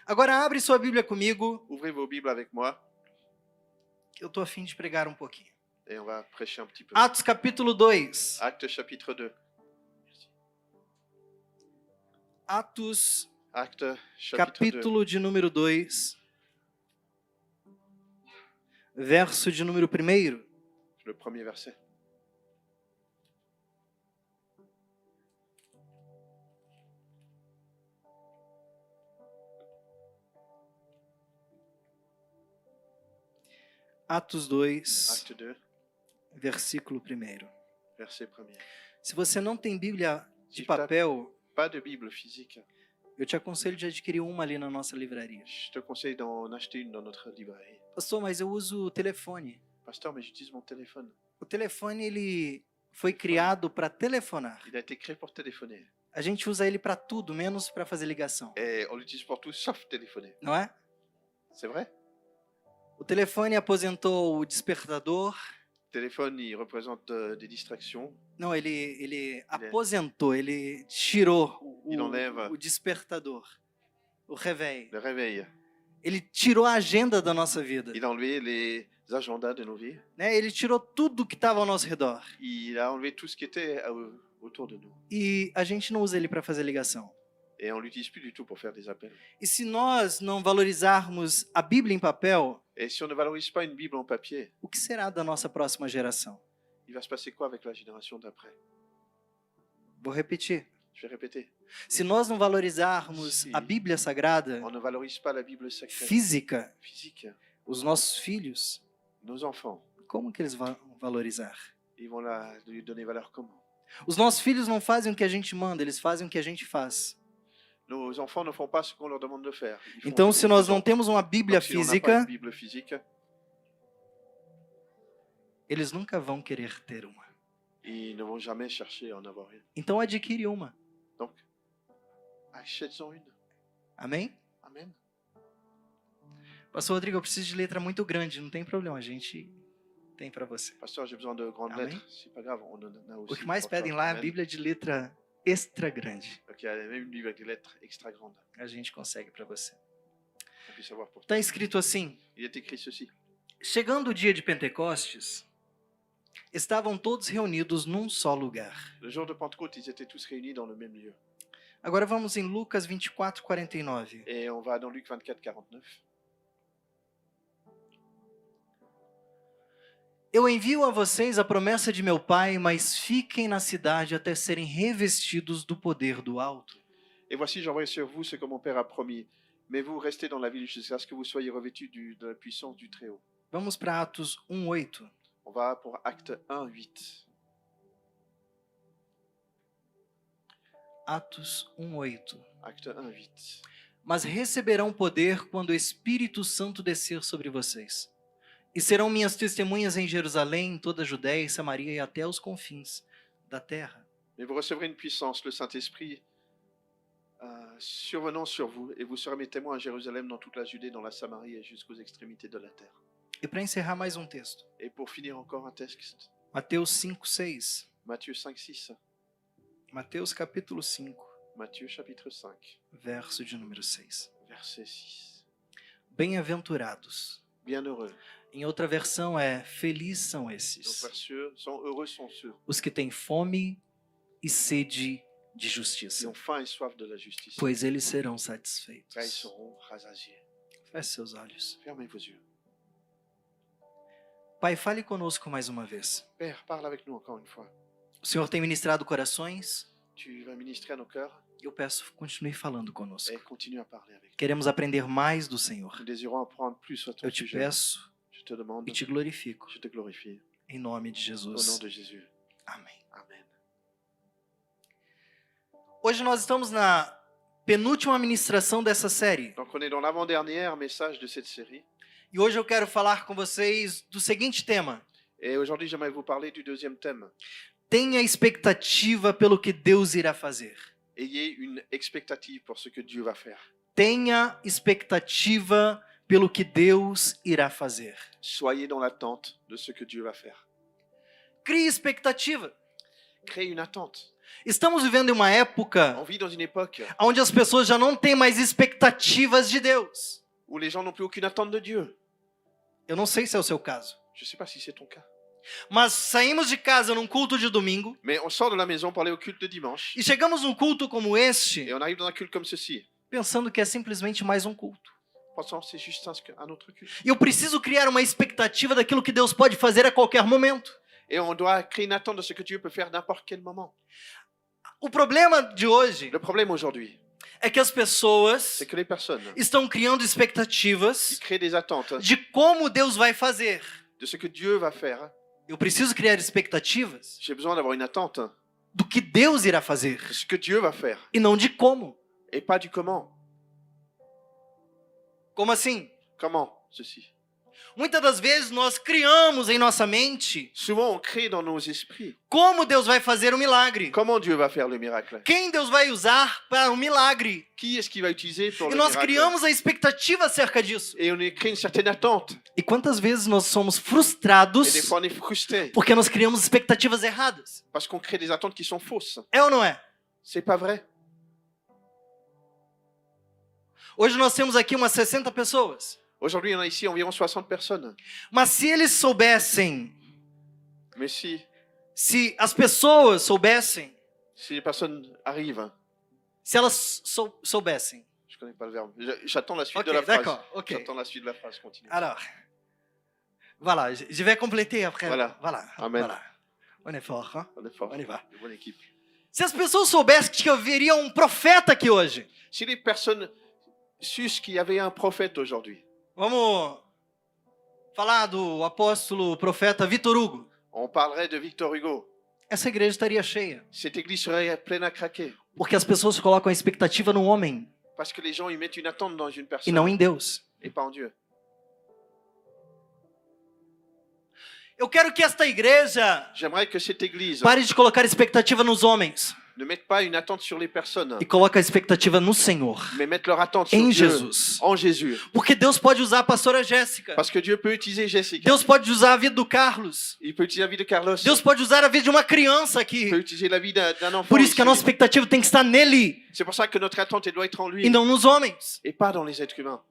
Agora abre sua Bíblia comigo, Ouvrez vos Bibles avec moi que eu estou a fim de pregar um pouquinho. et on va prêcher un petit peu. Atos capítulo 2. Actes chapitre 2. Atos Actes chapitre 2. capítulo de número 2. Verso de número 1. Le premier verset. Atos 2, Acte 2, versículo 1. verset 1er. Se você não tem Bíblia de Se tu n'as papel, pas de Bible physique, eu te aconselho de adquirir uma ali na nossa livraria. je te conseille d'en acheter une dans notre librairie. Pastor, mas eu uso o telefone. Pasteur, mais j'utilise mon téléphone. O telefone, ele foi criado para telefonar. Il a été créé pour téléphoner. A gente usa ele para tudo, menos para fazer ligação. Et on l'utilise pour tout sauf téléphoner. Não é? C'est vrai? O telefone aposentou o despertador. Le téléphone, il représente des distractions. Não, ele aposentou, ele tirou Il enlève o despertador, o réveil. le réveil. Ele tirou a agenda da nossa vida. Il a enlevé les agendas de nos vies. Né? Ele tirou tudo que estava ao nosso redor. Il a enlevé tout ce qui était autour de nous. E a gente não usa ele para fazer ligação. Et on l'utilise plus du tout pour faire des appels. E se nós não valorizarmos a Bíblia em papel, Et si on ne valorise pas une Bible en papier, o que será da nossa próxima geração? il va se passer quoi avec la génération d'après? Vou repetir. Je vais répéter. Se nós não valorizarmos a Bíblia Sagrada, On ne valorise pas la Bible sacrée, física, physique. os nossos filhos, Nos enfants, como que eles vão valorizar? ils vont lui donner valeur comment? Os nossos filhos não fazem o que a gente manda, eles fazem o que a gente faz. Nos enfants ne font pas ce qu'on leur demande de faire. Ils font Então, ce se que nous nós não faisons. temos uma Bíblia Donc, si on n'a pas física, une Bible physique, eles nunca vão querer ter uma. ils ne vont jamais chercher à en avoir une. Então, adquire uma. Donc, achète-en une. Amém? Amen. Pastor Rodrigo, eu preciso de letra muito grande. Não tem problema, a gente tem para você. Pasteur, j'ai besoin de grandes Amen. lettres. C'est pas grave, on en a aussi. O que mais pour pedem ça. lá é a Amen. Bíblia de letra extra grande. Donc, il y a même une Bible avec des lettres extra grandes. A gente consegue para você. On puisse savoir pour toi. Está escrito assim: Il est écrit ceci. chegando o dia de Pentecostes, estavam todos reunidos num só lugar. Le jour de Pentecôte, ils étaient tous réunis dans le même lieu. Agora vamos em Lucas 24, 49. Et on va dans Luc 24, 49. Eu envio a vocês a promessa de meu Pai, mas fiquem na cidade até serem revestidos do poder do alto. Et voici, j'envoie sur vous ce que mon Père a promis. Mais vous restez dans la ville jusqu'à ce que vous soyez revêtus de la puissance du Très-Haut. Vamos para Atos 1:8. On va pour Acte 1, 8. Atos 1:8. Acte 1, 8. Mas receberão poder quando o Espírito Santo descer sobre vocês. E serão minhas testemunhas em Jerusalém, em toda a Judéia e Samaria e até os confins da terra. Mais vous recevrez une puissance, le Saint-Esprit survenant sur vous, et vous serez mes témoins à Jérusalem, dans toute la Judée, dans la Samarie et jusqu'aux extrémités de la terre. E para encerrar mais um texto. Et pour finir encore un texte, Mateus 5:6. Matthieu 5, 6. Mateus capítulo 5, Matthieu chapitre 5, verso de número 6. verset 6. Bem-aventurados. Bienheureux. Em outra versão é felizes são Donc, esses, heureux sont ceux os que têm fome e sede de qui justiça, ont faim et soif de la justice, pois eles serão car ils satisfeitos. seront rassasiés. Feche seus olhos. Fermez vos yeux. Pai, fale conosco mais uma vez. Père, parle avec nous encore une fois. O Senhor tem ministrado corações. Tu vas ministrer à nos cœurs Eu peço, continue falando et conosco. continue à parler avec nous. Queremos aprender mais do Senhor. Nous désirons apprendre plus sur ton Eu te sujet. peço Je te demande, e te glorifico. je te glorifie. Em nome de Au nom Jesus. de Jésus. Amém. Amen. Hoje nós estamos na penúltima ministração dessa série. Donc on est dans l'avant-dernier message de cette série. E hoje eu quero falar com vocês do seguinte tema. Et aujourd'hui, j'aimerais vous parler du deuxième thème. Tenha expectativa pelo que Deus irá fazer. Ayez une expectative pour ce que Dieu va faire. Tenha expectativa pelo que Deus irá fazer. Soyez dans l'attente de ce que Dieu va faire. Crie expectativa. Créez une attente. Estamos vivendo em uma época On vit dans une époque onde as pessoas já não têm mais expectativas de Deus. où les gens n'ont plus aucune attente de Dieu. Eu não sei se é o seu caso. Je ne sais pas si c'est ton cas. Mas saímos de casa num culto de domingo Mais on sort de la maison pour aller au culte de dimanche. e chegamos num culto como este, Et on arrive dans un culte comme ceci. pensando que é simplesmente mais um culto. Pensant que c'est juste un autre culte. E eu preciso criar uma expectativa daquilo que Deus pode fazer a qualquer momento. Et on doit créer une attente de ce que Dieu peut faire n'importe quel moment. O problema de hoje Le problème aujourd'hui, é que as pessoas c'est que les personnes estão criando qui expectativas créent des attentes de como Deus vai fazer. de ce que Dieu va faire. Eu preciso criar expectativas J'ai besoin d'avoir une attente do que Deus irá fazer de ce que Dieu va faire e não de como. et pas du comment. Como assim? Comment ceci? Muitas das vezes nós criamos em nossa mente Souvent on crée dans nos esprits como Deus vai fazer o milagre. comment Dieu va faire le miracle. Quem Deus vai usar para o milagre. Qui est-ce qu'il va utiliser pour E le nós miracle? criamos a expectativa acerca disso. Et on crée une certaine attente. E quantas vezes nós somos Et des frustrados fois on est frustré porque nós criamos expectativas erradas? parce qu'on crée des attentes qui sont fausses. É ou não é? C'est pas vrai. Hoje nós temos aqui umas 60 pessoas. Aujourd'hui, on a ici environ 60 personnes. Mas se eles soubessem, Mais se as pessoas soubessem, si les personnes arrivent, se elas soubessem. je connais pas le verbe. J'attends la suite Ok, de la phrase. d'accord, ok. J'attends la suite de la phrase. Continue. Alors, voilà, je vais compléter après. Voilà. Voilà. Amen. Voilà. On est fort, hein? On est fort. On y va. Une bonne équipe. Se as pessoas soubessem que haveria um profeta aqui hoje, Si les personnes sussent qu'il y avait un prophète aujourd'hui, vamos falar do apóstolo profeta Vitor Hugo. on parlerait de Victor Hugo. Essa igreja estaria cheia, Cette église serait pleine à craquer. porque as pessoas colocam a expectativa no homem Parce que les gens, ils mettent une attente dans une e personne não em Deus. et pas en Dieu. Eu quero que esta igreja J'aimerais que cette église pare de colocar expectativa nos homens ne mette pas une attente sur les personnes, e coloque a expectativa no Senhor, mais mette leur attente sur em Dieu, Jesus. en Jésus. Porque Deus pode usar a pastora Jéssica. Parce que Dieu peut utiliser Jessica. Deus pode usar a vida do Carlos. Il peut utiliser la vie de Carlos. Deus pode usar a vida de uma criança Il peut aqui. utiliser la vie d'un enfant. Por isso que a ici. nossa expectativa tem que estar nele C'est pour ça que notre attente elle doit être en lui e não nos homens. et pas dans les êtres humains.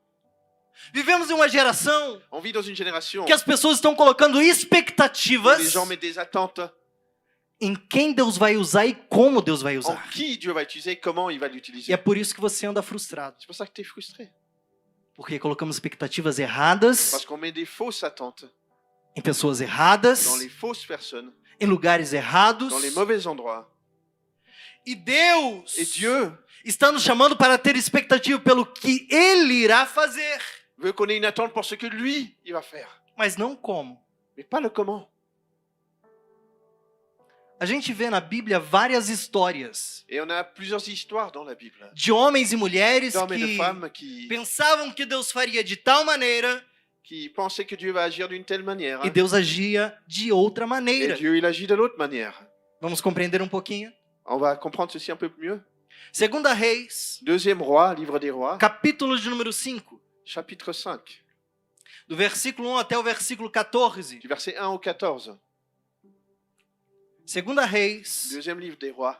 Vivemos em uma geração On vit dans une génération que as pessoas estão colocando où les expectativas gens mettent des attentes em quem Deus vai usar e como Deus vai en usar. qui Dieu va utiliser, comment il va E l'utiliser. é por isso que você anda frustrado. C'est pour ça que tu es frustré. Porque colocamos expectativas erradas Parce qu'on met des fausses attentes em pessoas erradas, dans les fausses personnes, em lugares errados. dans les mauvais endroits. E Deus Et Dieu está nos chamando para ter expectativa pelo que Ele irá fazer, veut qu'on ait une attente pour ce que lui, il va faire. mas não como. Mais pas le comment. A gente vê na Bíblia várias histórias Et on a plusieurs histoires dans la Bible. de homens e mulheres D'hommes et de que femmes qui pensavam que Deus faria de tal maneira pensaient que Dieu va agir d'une telle manière. e Deus agia de outra Et maneira. Dieu, il agit de l'autre manière. Vamos compreender um pouquinho? On va comprendre ceci un peu mieux. Segunda Reis, Deuxième roi, livre des rois, capítulo de número 5, chapitre 5, do versículo 1 até o versículo 14. du verset 1 au 14. Segunda Reis, Deuxième livre des rois.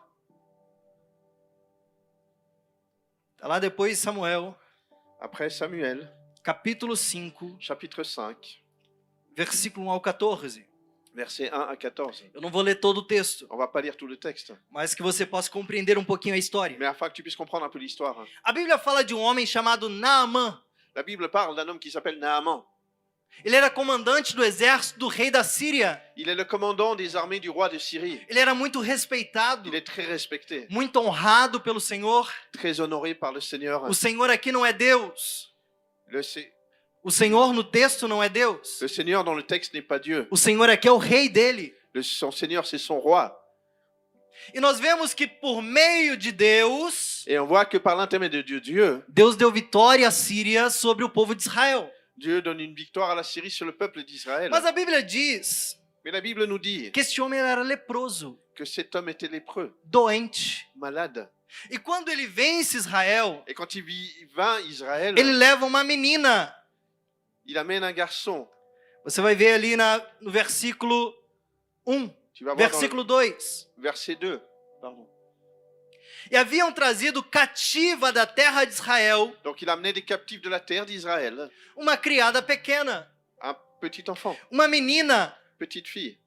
tá lá depois de Samuel, Après Samuel, capítulo 5, chapitre 5, versículo 1 ao 14. verset 1 à 14. Eu não vou ler todo o texto, On va pas lire tout le texte, mas que você possa compreender um pouquinho a história. mais afin que tu puisses comprendre un peu l'histoire. A Bíblia fala de um homem chamado Naamã. La Bible parle d'un homme qui s'appelle Naaman. Ele era comandante do exército do rei da Síria. Il est le commandant des armées du roi de Syrie. Ele era muito respeitado, Il est très respecté, muito honrado pelo Senhor. très honoré par le Seigneur. O Senhor aqui não é Deus. O Senhor no texto não é Deus. Le Seigneur dans le texte n'est pas Dieu. O Senhor aqui é o rei dele. Son Seigneur, c'est son roi. E nós vemos que por meio de Deus, Et on voit que par l'intermédiaire de Dieu, Deus deu vitória à Síria sobre o povo de Israel. Dieu donne une victoire à la Syrie sur le peuple d'Israël. Mas a Bíblia diz Mais la Bible nous dit que este homem era leproso, que cet homme était lépreux, doente. malade. E quando ele vence Israel, Et quand il vint Israël, ele leva uma menina. il amène un garçon. Você vai ver ali no versículo 1, Tu vas voir dans versículo 2. le verset 2. Pardon. E haviam trazido cativa da terra de Israel Donc il amenait des captifs de la terre d'Israël, uma criada pequena, un petit enfant, uma menina. petite fille.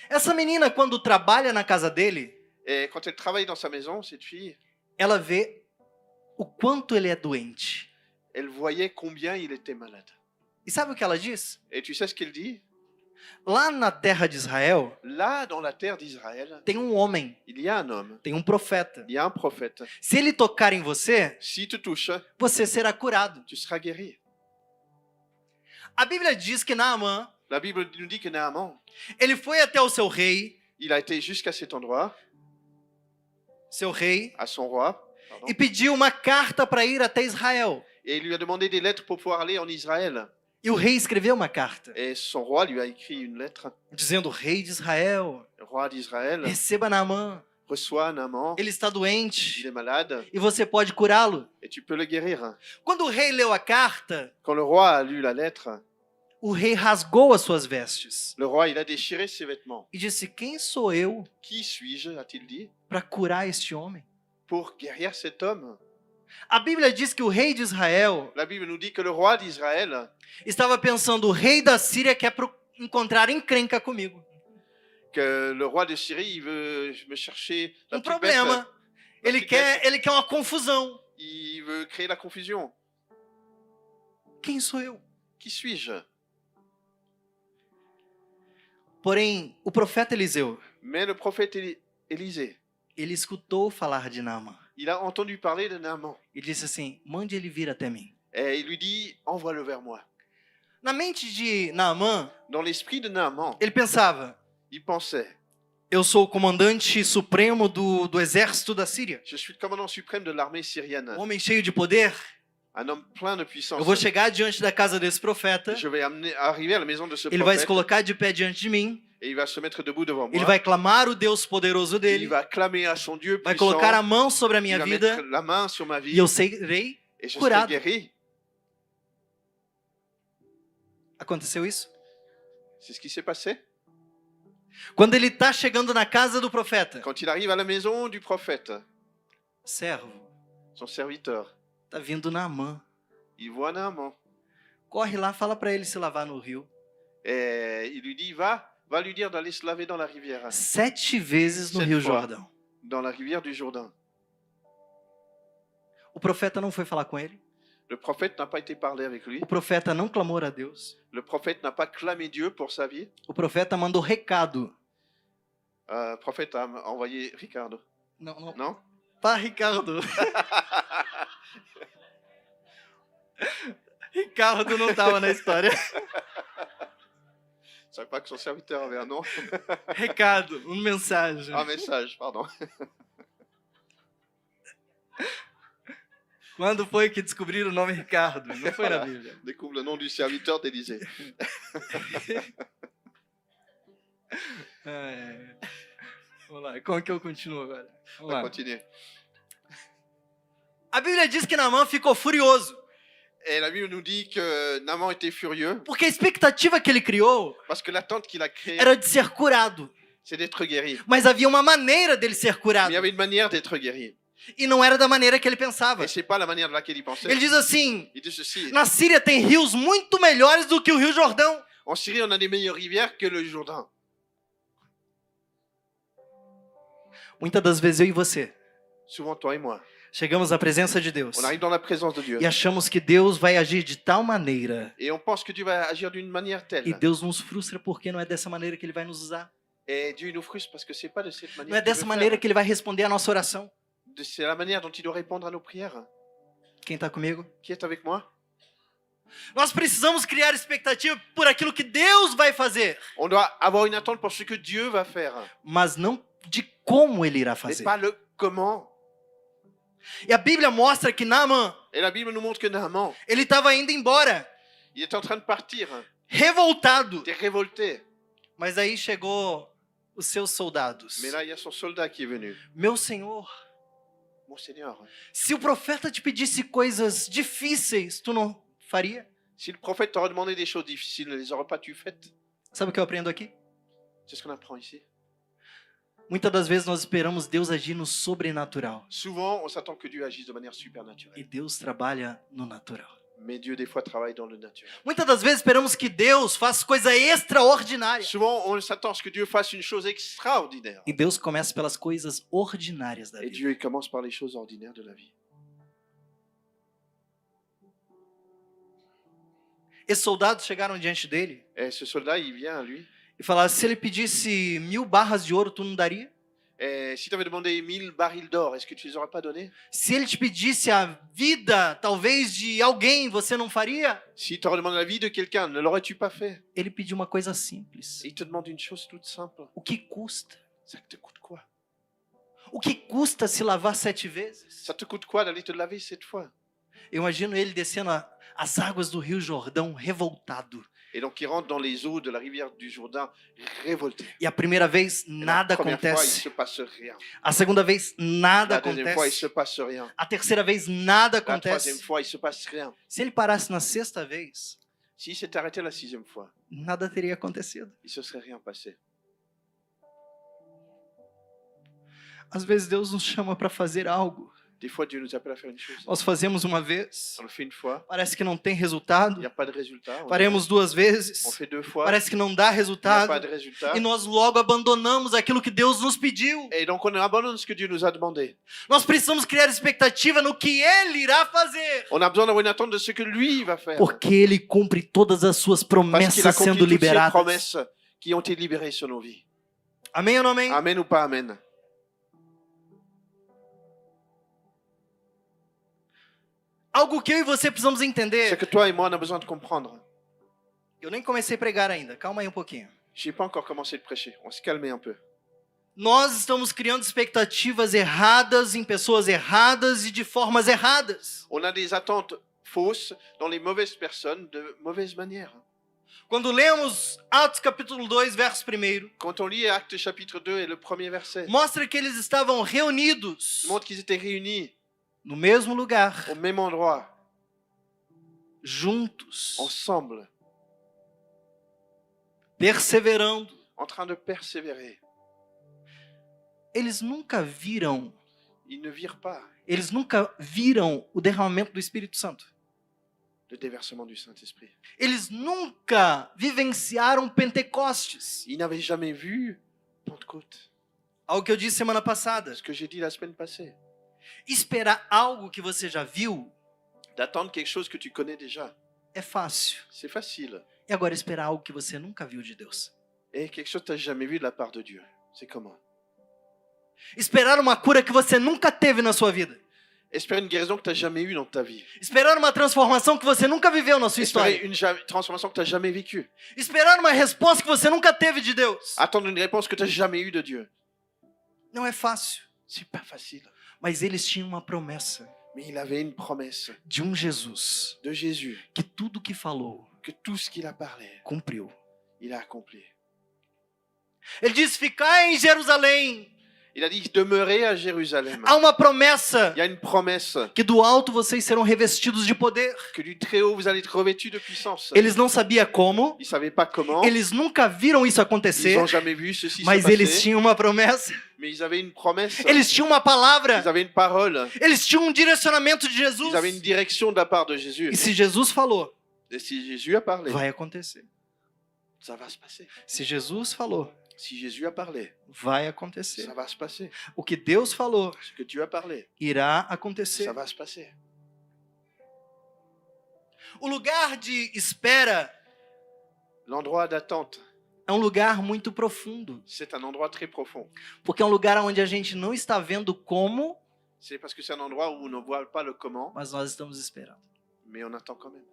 Essa menina, quando trabalha na casa dele, Et quand elle travaille dans sa maison, cette fille, ela vê o quanto ele é doente. elle voyait combien il était malade. E sabe o que ela diz? Et tu sais ce qu'elle dit? Lá na terra de Israel, Là, dans la terre d'Israël, tem um homem, il y a un homme, tem um profeta. il y a un prophète. Se ele tocar em você, S'il te touche, você será curado. tu seras guéri. A Bíblia diz que Naamã, La Bible nous dit que Naaman, ele foi até o seu rei, il a été jusqu'à cet endroit, à son roi, pardon, e pediu uma carta para ir até Israel. et il lui a demandé des lettres pour pouvoir aller en Israël. E o rei escreveu uma carta, Et son roi lui a écrit une lettre. dizendo: Rei de Israel, Le roi d'Israël receba Naamã, reçoit Naaman, ele está il doente est malade, e você pode curá-lo. et tu peux le guérir. Quando o rei leu a carta, Quand le roi a lu la lettre, o rei rasgou as suas vestes le roi il a déchiré ses vêtements. e disse: Quem sou eu Qui suis-je, a-t-il dit, para curar este homem? pour guérir cet homme? A Bíblia diz que o rei de Israel La Bible nous dit que le roi d'Israël estava pensando: o rei da Síria quer encontrar encrenca comigo. que le roi de Syrie, il veut me chercher la petite Problema. bête. Ele quer uma confusão. Il veut créer la confusion. Quem sou eu? Qui suis-je? Porém, o profeta Eliseu, Mais le prophète Élisée, ele escutou falar de Naamã il a entendu parler de Naaman. e disse assim: mande ele vir até mim. Et il lui dit, envoie-le vers moi. Na mente de Naamã, Dans l'esprit de Naaman, ele pensava: il pensait, eu sou o comandante supremo do exército da Síria, je suis le commandant suprême de l'armée syrienne, um homem cheio de poder. un homme plein de puissance. Eu vou chegar diante da casa desse profeta, Je vais arriver à la maison de ce ele vai se prophète colocar de pé diante de mim, et il va se mettre debout devant moi. ele vai clamar o Deus poderoso Il dele, va clamer à son Dieu vai puissant. colocar a mão sobre a Il minha va vida mettre la main sur ma vie e eu serei et je serai curado. guéri. Aconteceu isso? C'est ce qui s'est passé. Quando ele está chegando na casa do profeta, Quand il arrive à la maison du prophète, servo, son serviteur, tá vindo Naamã. il voit Naaman Corre lá, fala para ele se lavar no rio. et il lui dit, va lui dire d'aller se laver dans la rivière, 7 vezes no 7 Rio fois. Jordão. dans la rivière du Jourdain. O profeta não foi falar com ele. Le prophète n'a pas été parlé avec lui. O profeta não clamou a Deus. Le prophète n'a pas clamé Dieu pour sa vie. O profeta mandou recado. Le prophète a envoyé Ricardo. Não, não. Non? Pas Ricardo. Ricardo não estava na história. Je ne savais pas que son serviteur avait un nom. Recado, mensagem. Un message, pardon. Quando foi que descobriram o nome Ricardo? Não foi na Bíblia. Découvre le nom du serviteur d'Élysée. Vamos lá, como que eu continuo agora? On Vamos va lá. continuer. A Bíblia diz que Naamã ficou furioso, Et la Bible nous dit que Naaman était furieux porque a expectativa que ele criou parce que l'attente qu'il a créée, era de ser curado. c'est d'être guéri. Mas havia uma maneira dele ser Mais curado. il y avait une manière d'être guéri. E não era da maneira que ele pensava. Et c'est pas la manière de laquelle il pensait. Ele diz assim: Il dit ceci. na Síria tem rios muito melhores do que o Rio Jordão. En Syrie, on a des meilleures rivières que le Jourdain. Muitas das vezes eu e você Souvent, toi et moi. chegamos à presença de Deus On arrive dans la présence de Dieu. e achamos que Deus vai agir de tal maneira. Et on pense que Dieu va agir d'une manière E telle. Deus nos frustra porque não é dessa maneira que ele vai nos usar. Et Dieu il nous frustre parce que c'est pas de cette Não é manière qu'il dessa veut maneira faire. que ele vai responder a nossa oração. C'est la manière dont il doit répondre à nos prières. Quem está comigo? Qui est avec moi? Nós precisamos criar expectativa por aquilo que Deus vai fazer, On doit avoir une attente pour ce que Dieu va faire. mas não de como ele irá Mais fazer. pas le comment. E a Bíblia mostra que Naamã, Et la Bible nous montre que Naaman, ele estava indo embora, il est en train de partir. revoltado. Il est révolté. Mas aí chegou os seus soldados. Mais là, il y a son soldat qui est venu. Meu Senhor, Mon Seigneur, se o profeta te pedisse coisas difíceis, tu não faria? si le prophète t'aurait demandé des choses difficiles, ne les aurais pas tu faites? Sabe o que eu aprendo aqui? C'est ce qu'on apprend ici. Muitas das vezes nós esperamos Deus agir no sobrenatural. Souvent, on s'attend que Dieu agisse de manière E supernaturelle. Deus trabalha no natural. Mais Dieu, des fois, travaille dans le naturel. Muitas das vezes esperamos que Deus faça coisa extraordinária. Souvent, on s'attend à ce que Dieu fasse une chose extraordinaire. E Deus começa pelas coisas ordinárias da Et vida. Dieu, il commence par les choses ordinaires de la vie. Esses soldados chegaram diante dele Et ce soldat, il vient à lui. e falaram: se ele pedisse 1000 barras de ouro, tu não daria? Et si tu avais demandé 1000 barils d'or, est-ce que tu les aurais pas donnés? Se ele te pedisse a vida, talvez, de alguém, você não faria? Si tu aurais demandé la vie de quelqu'un, ne l'aurais-tu pas fait? Ele pediu uma coisa simples. Et il te demande une chose toute simple. O que custa? Ça te coûte quoi? O que custa se lavar 7 vezes? Ça te coûte quoi d'aller te laver 7 fois? Eu imagino ele descendo as águas do Rio Jordão, revoltado. Et donc il rentre dans les eaux de la rivière du Jourdain, révolté. E a primeira vez, Et la nada première fois, il acontece. se passe rien. A segunda vez, nada La deuxième fois, il se acontece. passe rien. A terceira vez, nada La troisième acontece. fois, il se passe rien. Se ele parasse na sexta vez, S'il s'est arrêté la 6e fois, nada teria acontecido. il se serait rien passé. Às vezes Deus nos chama para fazer algo. Des fois, Dieu nous appelle à faire une chose. Nós fazemos uma vez, On le fait une fois, parece que não tem il resultado. n'y a pas de résultat. Faremos 2 On vezes, fait 2 fois, parece que não dá il n'y a resultado. pas de résultat. E nós logo abandonamos aquilo que Deus nos pediu. Et donc on abandonne ce que Dieu nous a demandé. Nós precisamos criar expectativa no que Ele irá fazer. On a besoin d'avoir une attente de ce que lui va faire. Porque Ele cumpre todas as suas Parce qu'il a promessas accompli sendo toutes ces liberadas. promesses qui ont été libérées sur nos vies. Amém ou não amém? Amen ou pas amen? Algo que eu e você precisamos C'est entender. que toi et moi, on a besoin de comprendre. Eu nem comecei a pregar ainda, calma aí um pouquinho. Je n'ai pas encore commencé de prêcher. On se calmer un peu. Nós estamos criando expectativas erradas em pessoas erradas e de formas erradas. On a des attentes fausses dans les mauvaises personnes de mauvaise manière. Quando lemos Atos capítulo 2, verso 1, Quand on lit Actes chapitre 2 et le premier verset, mostra que eles estavam reunidos il montre qu'ils étaient réunis no mesmo lugar, au même endroit, juntos, ensemble, perseverando. en train de persévérer. Eles nunca viram, Ils ne virent pas o derramamento do Espírito Santo. le déversement du Saint-Esprit. Eles nunca vivenciaram Pentecostes. Ils n'avaient jamais vu Pentecôte. Algo que eu disse semana passada. Ce que j'ai dit la semaine passée. Esperar algo que você já viu D'attendre quelque chose que tu connais déjà. é fácil. C'est facile. E agora esperar algo que você nunca viu de Deus. Et quelque chose que tu n'as jamais vu de la part de Dieu. C'est comment? Esperar uma cura que você nunca teve na sua vida. Espérer une guérison que tu n'as jamais eue dans ta vie. Esperar uma transformação que você nunca viveu na sua Espérer história. une transformation que tu n'as jamais vécue. Esperar uma resposta que você nunca teve de Deus. Attendre une réponse que tu n'as jamais eue de Dieu. Não é fácil. C'est pas facile. Mas eles tinham uma promessa Mais il avait une promesse de Jesus de Jésus que tudo que falou que tout ce qu'il a parlé, cumpriu. il a accompli. Ele disse: ficai em Jerusalém. Il a dit demeurez à Jérusalem. Há uma promessa Il y a une promesse que do alto vocês serão revestidos de poder. que du Très-Haut vous allez être revêtus de puissance. Eles não sabiam como, Ils ne savaient pas comment. eles nunca viram isso Ils acontecer, n'ont jamais vu ceci se mas eles passer. tinham uma promessa, Mais ils avaient une promesse. eles tinham uma palavra, Ils avaient une parole. eles tinham um direcionamento de Jesus. Ils avaient une direction de la part de Jésus. E se Jesus falou, Et si Jésus a parlé, vai acontecer. ça va se passer. Se Jesus falou, Si Jésus a parlé, vai acontecer. ça va se passer. O que Deus falou, Ce que Dieu a parlé, irá acontecer. ça va se passer. O lugar de espera L'endroit d'attente, é um lugar muito profundo, c'est un endroit très profond. porque é um lugar onde a gente não está vendo como, C'est parce que c'est un endroit où on ne voit pas le comment, mas nós estamos esperando. mais on attend quand même.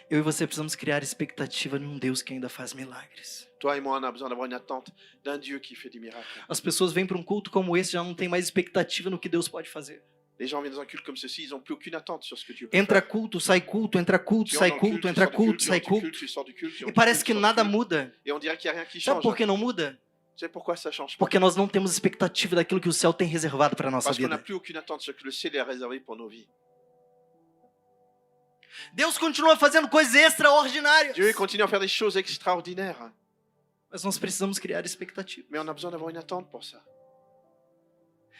Eu e você precisamos criar expectativa num Deus que ainda faz milagres. Toi et moi, on a besoin d'avoir une attente d'un Dieu qui fait des miracles. As pessoas vêm para um culto como esse e já não tem mais expectativa no que Deus pode fazer. Les gens viennent dans un culte comme ceci, ils n'ont plus aucune attente sur ce que Dieu peut Entra faire. culto, sai culto, entra culto, Tu sai entres dans le culto, culte, entra tu sors du culto, culte, sai tu entres du culto. culte, tu sors du culte, tu E entres parece du que culte, tu sors nada du culte. muda. Et on dirait qu'il n'y a rien qui Sabe change. por que não muda? Tu sais pourquoi ça change pas? Porque nós não temos expectativa daquilo que o céu tem reservado para a nossa Parce qu'on n'a vida. plus aucune attente sur ce que le ciel a réservé pour nos vies. Deus continua fazendo coisas extraordinárias. Dieu continue à faire des choses extraordinaires. Mas nós precisamos criar expectativa. Mais on a besoin d'avoir une attente pour ça.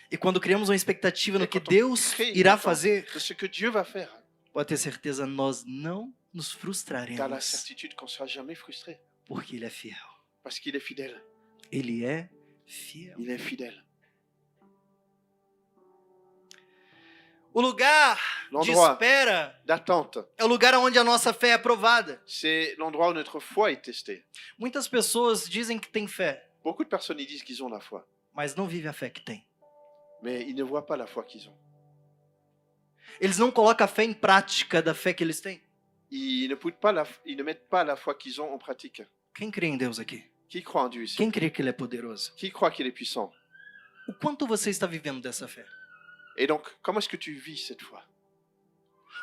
E quando criamos uma expectativa no Et que quand on Deus crée une irá attente fazer, de ce que Dieu va faire, pode ter certeza, nós não nos tu as la frustraremos, certitude qu'on ne sera jamais frustré. porque Ele é fiel. Parce qu'il est fidèle. Ele é fiel. Il est fidèle. O lugar de L'endroit espera d'attente, é o lugar onde a nossa fé é provada. c'est l'endroit où notre foi est testée. Muitas pessoas dizem que têm fé, Beaucoup de personnes ils disent qu'ils ont la foi, mas não vivem a fé que têm. mais ils ne voient pas la foi qu'ils ont. Eles não colocam a fé em prática da fé que eles têm. Ils ne mettent pas la foi qu'ils ont en pratique. Quem crê em Deus aqui? Qui croit en Dieu ici? Quem crê que Ele é poderoso? Qui croit qu'il est puissant? O quanto você está vivendo dessa fé? Et donc, comment est-ce que tu vis cette foi?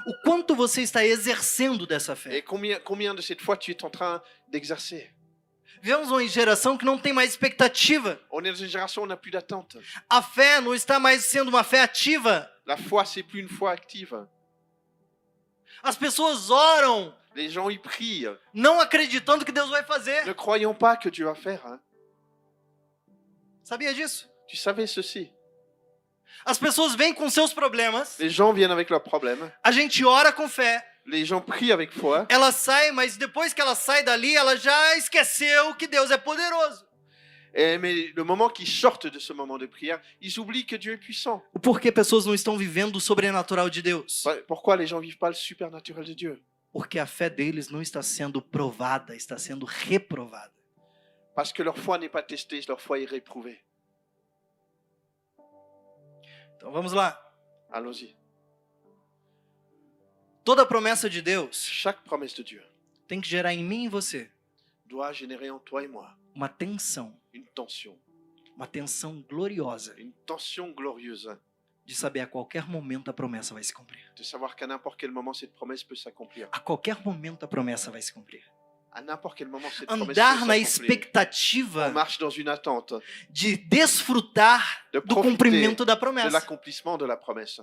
O quanto você está exercendo dessa fé? Et combien de cette foi tu es en train d'exercer? Vivemos uma geração que não tem mais expectativa. On est dans une génération où on n'a plus d'attente. A fé não está mais sendo uma fé ativa. La foi, c'est plus une foi active. As pessoas oram, Les gens y prient, não acreditando que Deus vai fazer. ne croyant pas que Dieu va faire. Hein. Sabia disso? Tu savais ceci? As pessoas vêm com seus problemas, Les gens viennent avec leurs problèmes. a gente ora com fé, Les gens prient avec foi. ela sai, mas depois que ela sai dali, ela já esqueceu que Deus é poderoso. Mais le moment qu'ils sortent de ce moment de prière, ils oublient que Dieu est puissant. Por que pessoas não estão vivendo o sobrenatural de Deus? Pourquoi les gens ne vivent pas le supernaturel de Dieu? Porque a fé deles não está sendo provada, está sendo reprovada. Parce que leur foi n'est pas testée, leur foi est réprouvée. Então vamos lá. Allons-y. Toda promessa de Deus Chaque promesse de Dieu tem que gerar em mim e em você doit générer en toi et moi uma tensão gloriosa une tension glorieuse de saber a qualquer momento a promessa vai se cumprir. de savoir qu'à n'importe quel moment cette promesse peut s'accomplir. A qualquer momento a promessa vai se cumprir. À n'importe quel moment cette promesse peut Andar na s'accomplir. On expectativa marche dans une attente de desfrutar de do profiter cumprimento da de promessa. l'accomplissement de la promesse.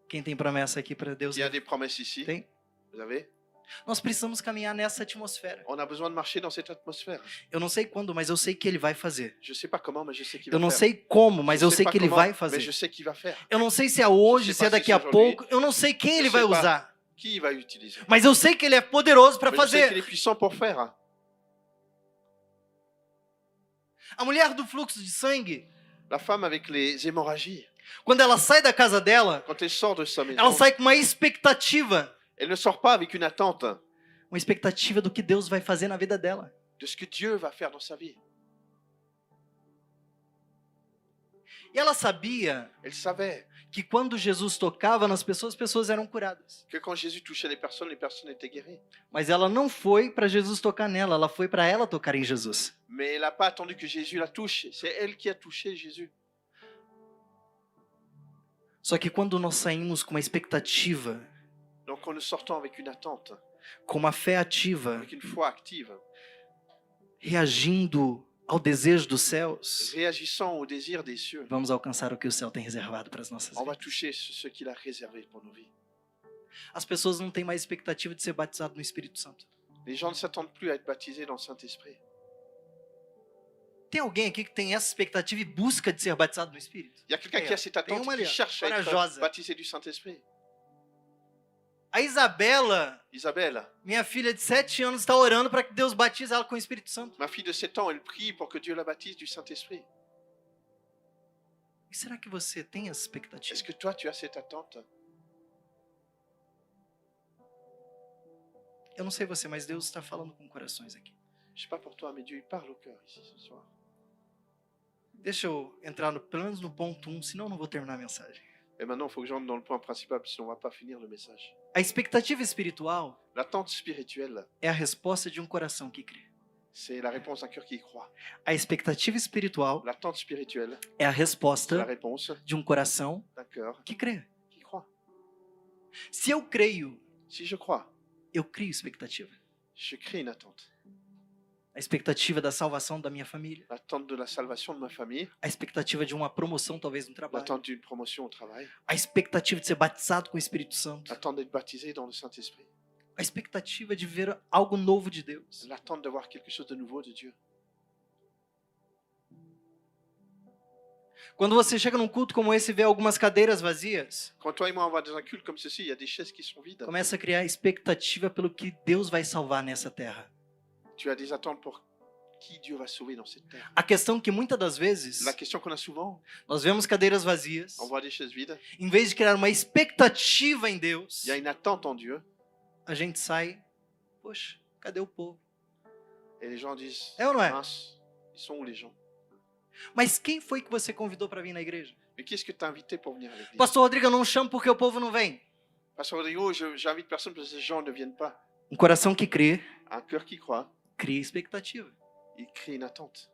Quem tem promessa aqui para Deus? Il y a des promesses ici, Tem? vous avez? Nós precisamos caminhar nessa atmosfera. On a besoin de marcher dans cette atmosphère. Eu não sei quando, mas eu sei que Ele vai fazer. Je sais pas comment, mais je sais qu'il Eu va não faire. sei como, mas Je eu sais sei pas que Ele comment, vai mais fazer. je sais qu'il va faire. Eu não sei se é hoje, Je sais se é pas daqui se a c'est aujourd'hui. pouco. Eu não sei quem Je Ele sais vai pas. usar. Qui il va utiliser? Mas eu sei que Ele é poderoso para Mais je sais qu'il fazer. est puissant pour faire. A mulher do fluxo de sangue, La femme avec les hémorragies, quando ela sai da casa dela, quand elle sort de sa maison, ela sai com uma expectativa. elle ne sort pas avec une attente Uma expectativa do que Deus vai fazer na vida dela. de ce que Dieu va faire dans sa vie. E ela sabia Elle savait que quando Jesus tocava nas pessoas, as pessoas eram curadas. que quand Jésus touchait les personnes étaient guéries. Mas ela não foi para Jesus tocar nela, ela foi para ela tocar em Jesus. Mais elle n'a pas attendu que Jésus la touche. C'est elle qui a touché Jésus. Só que quando nós saímos com uma expectativa, Donc en nous sortant avec une attente, com uma fé ativa, avec une foi active, reagindo ao desejo dos céus, réagissant au désir des cieux, vamos alcançar o que o céu tem reservado para as nossas on va vidas. toucher ce qu'il a réservé pour nos vies. As pessoas não têm mais expectativa de ser batizado no Espírito Santo. Les gens ne s'attendent plus à être baptisés dans le Saint-Esprit. Tem alguém aqui que tem essa expectativa e busca de ser batizado no Espírito? Il y a quelqu'un qui a cette Tem attente, uma ali, qui ó, cherche à être corajosa. baptisé du Saint-Esprit. A Isabela, Isabelle, minha filha de 7 anos, está orando para que Deus batize ela com o Espírito Santo. ma fille de 7 ans, elle prie pour que Dieu la baptise du Saint-Esprit. E será que você tem essa expectativa? Est-ce que toi, tu as cette attente? Eu não sei você, mas Deus está falando com corações aqui. Je sais pas pour toi, mais Dieu il parle au cœur ici ce soir. Deixa eu entrar pelo menos no ponto 1, senão eu não vou terminar a mensagem. Et maintenant, il faut que j'entre dans le point principal, sinon on ne va pas finir le message. A expectativa espiritual L'attente spirituelle, é a resposta de um coração que crê. c'est la réponse d'un cœur qui y croit. A expectativa espiritual L'attente spirituelle, é a c'est la resposta réponse de um coração d'un cœur que crê. qui croit. Se eu creio, Si je crois, eu crio expectativa. je crée une attente. A expectativa da salvação da minha família. L'attente de la salvation de ma famille, A expectativa de uma promoção, talvez, no trabalho. l'attente d'une promotion au travail, A expectativa de ser batizado com o Espírito Santo. l'attente d'être baptisé dans le Saint-Esprit. A expectativa de ver algo novo de Deus. L'attente de voir quelque chose de nouveau de Dieu. Quando você chega num culto como esse e vê algumas cadeiras vazias, Quand toi et moi on va dans un culte comme ceci, il y a des chaises qui sont vides. começa a criar expectativa pelo que Deus vai salvar nessa terra. Tu as des attentes pour qui Dieu va sauver dans cette terre. A questão que muitas das vezes La question qu'on a souvent, nós vemos cadeiras vazias, on voit des chaises vides. em vez de criar uma expectativa em Deus, Il y a une attente en Dieu. a gente sai, poxa, cadê o povo? Et les gens disent, É ou não é? mince, ils sont où les gens? Mas quem foi que você convidou para vir na igreja? Mais qui est-ce que tu as invité pour venir à l'église? Pastor Rodrigo, eu não chamo porque o povo não vem. Pasteur Rodrigo, j'invite personne parce que ces gens ne viennent pas. Um coração que crê, Un cœur qui croit, cria expectativa. il crée une attente.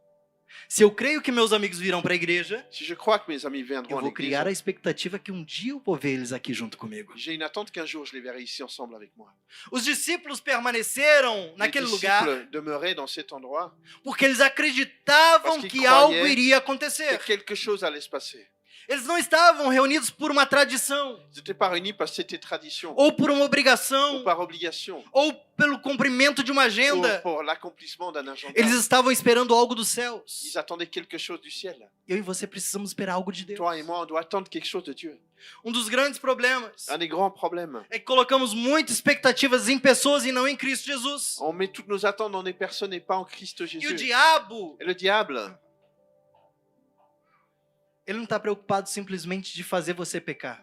Se eu creio que meus amigos virão para a igreja, Si je crois que mes amis viendront eu à vou l'église, criar a expectativa que um dia eu vou ver eles aqui junto comigo. j'ai une attente qu'un jour je les verrai ici ensemble avec moi. Os discípulos permaneceram naquele Les lugar disciples demeuraient dans cet endroit porque eles acreditavam Parce qu'ils que algo croyaient iria que acontecer. quelque chose allait se passer. Eles não estavam reunidos por uma tradição, Ils n'étaient pas réunis parce que c'était tradition, ou por uma ou obrigação, par obligation, ou pelo cumprimento de uma ou agenda. pour l'accomplissement d'un agenda. Eles estavam esperando algo dos céus. Ils attendaient quelque chose du ciel. Eu e você precisamos esperar algo de Deus. Toi et moi, on doit attendre quelque chose de Dieu. Dos grandes problemas Un des grands problèmes, é que colocamos muitas expectativas em pessoas e não em Cristo Jesus. on met toutes nos attentes dans des personnes et pas en Christ E o Jésus. diabo, Et le diable, ele não está preocupado simplesmente de fazer você pecar,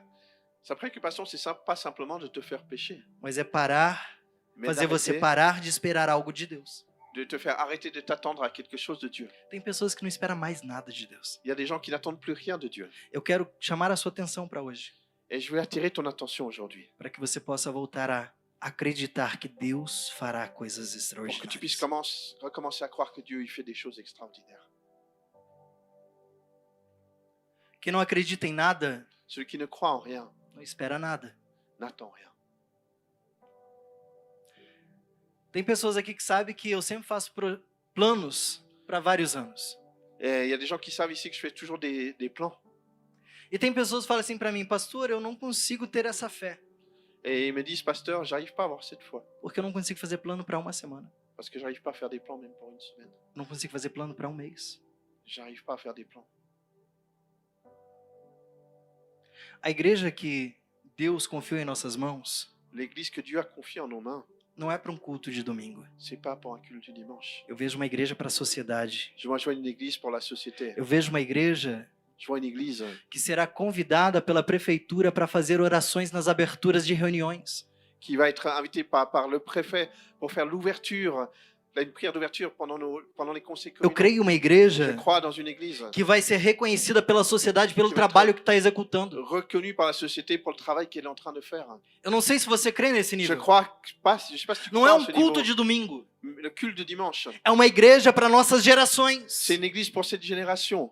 sa préoccupation, c'est pas simplement de te faire pécher, mas é parar, mais fazer você d'arrêter, parar de esperar algo de Deus. de te faire arrêter de t'attendre à quelque chose de Dieu. Tem pessoas que não esperam mais nada de Deus. Il y a des gens qui n'attendent plus rien de Dieu. Eu quero chamar a sua atenção para hoje, Et je veux attirer ton attention aujourd'hui para que você possa voltar a acreditar que Deus fará coisas pour que tu puisses extraordinárias. recommencer à croire que Dieu il fait des choses extraordinaires. Quem não acredita em nada, Celui qui ne croit en rien não espera nada. n'attend rien. Tem pessoas aqui que sabem que eu sempre faço planos para vários anos. Et il y a des gens qui savent ici que je fais toujours des plans. E tem pessoas que falam assim para mim, pastor, eu não consigo ter essa fé, Et ils me disent, pasteur, j'arrive pas à avoir cette foi. porque eu não consigo fazer plano para uma semana. Parce que j'arrive pas à faire des plans même pour une semaine. Eu não consigo fazer plano para um mês. J'arrive pas à faire des plans. A igreja que Deus confiou em nossas mãos L'église que Dieu a confiée en nos mains, não é para um culto de domingo. c'est pas pour un culte du dimanche. Eu vejo uma igreja para a sociedade. Je vois une église pour la société. Eu vejo uma igreja Je vois une église que será convidada pela prefeitura para fazer orações nas aberturas de reuniões. qui va être invitée par le préfet pour faire l'ouverture, une prière d'ouverture pendant les conseils Eu communaux. creio uma Je igreja crois dans une église que vai ser reconhecida pela sociedade pelo Que vai trabalho que está executando. reconnue par la société pour le travail qu'elle est en train de faire. Eu não sei se você crê nesse Je nível. crois pas, je sais pas si tu Não crois é à ce culto niveau. de domingo. Le culte de dimanche, É uma igreja para nossas gerações. c'est une église pour cette génération.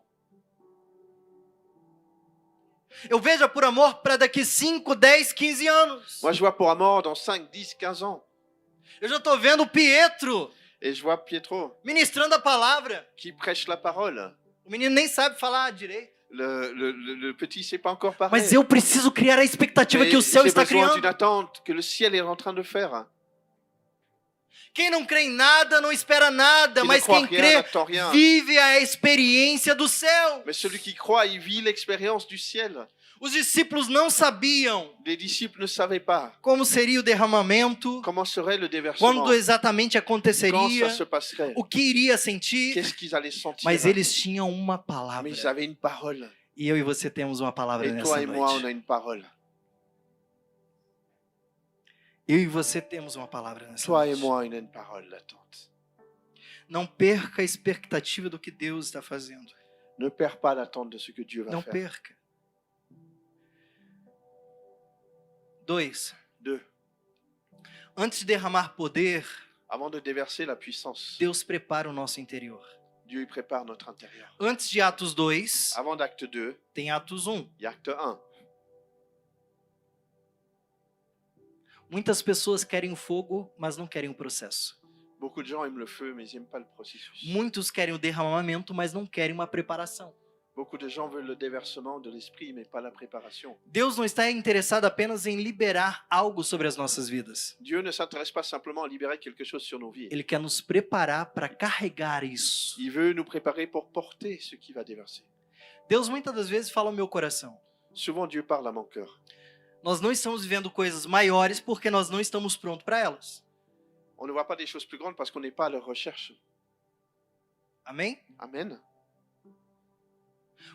Eu vejo por amor para daqui 5, 10, 15 anos. Moi, je vois pour Amor dans 5, 10, 15 ans. Eu já estou vendo o Pietro Et je vois Pietro ministrando a palavra. qui prêche la parole. O menino nem sabe falar direito. Le petit ne sait pas encore parler. Mas eu preciso criar a expectativa Mais que o céu j'ai está besoin d'une criando. attente que le ciel est en train de faire. Quem não crê em nada não espera nada, Qui ne mas croit quem rien crê n'attend rien. vive a experiência do céu. Mais celui qui croit, il vit l'expérience du ciel. Os discípulos não sabiam Les disciples ne savaient pas como seria o derramamento, comment serait le déversement, quando exatamente quand aconteceria, ça se passerait, o que iria sentir, qu'est-ce qu'ils allaient sentir. mas eles tinham uma palavra. Mais ils avaient une parole. E eu e você temos uma palavra Et nessa toi et moi, on noite. a une parole. Eu e você temos uma palavra nessa Toi et noite. moi, on a une parole d'attente. Não perca a expectativa do que Deus está fazendo. Ne perds pas l'attente de ce que Dieu va Não faire. perca. 2. 2. Antes de derramar poder, Avant de déverser la puissance, Deus prepara o nosso interior. Dieu il prépare notre intérieur. Antes de Atos 2, Avant d'acte 2, tem Atos 1. il y a acte 1. Muitas pessoas querem o fogo, mas não querem o processo. Beaucoup de gens aiment le feu, mais ils n'aiment pas le processus. Muitos querem o derramamento, mas não querem uma preparação. Beaucoup de gens veulent le déversement de l'esprit, mais pas la préparation. Deus não está interessado apenas em liberar algo sobre as nossas vidas. Dieu ne s'intéresse pas simplement à libérer quelque chose sur nos vies. Ele quer nos preparar para carregar isso. Il veut nous préparer pour porter ce qui va déverser. Deus muitas das vezes fala ao meu coração. Souvent, Dieu parle à mon cœur. Nós não estamos vivendo coisas maiores porque nós não estamos prontos para elas. On ne voit pas des choses plus grandes parce qu'on n'est pas à leur recherche. Amém? Amen.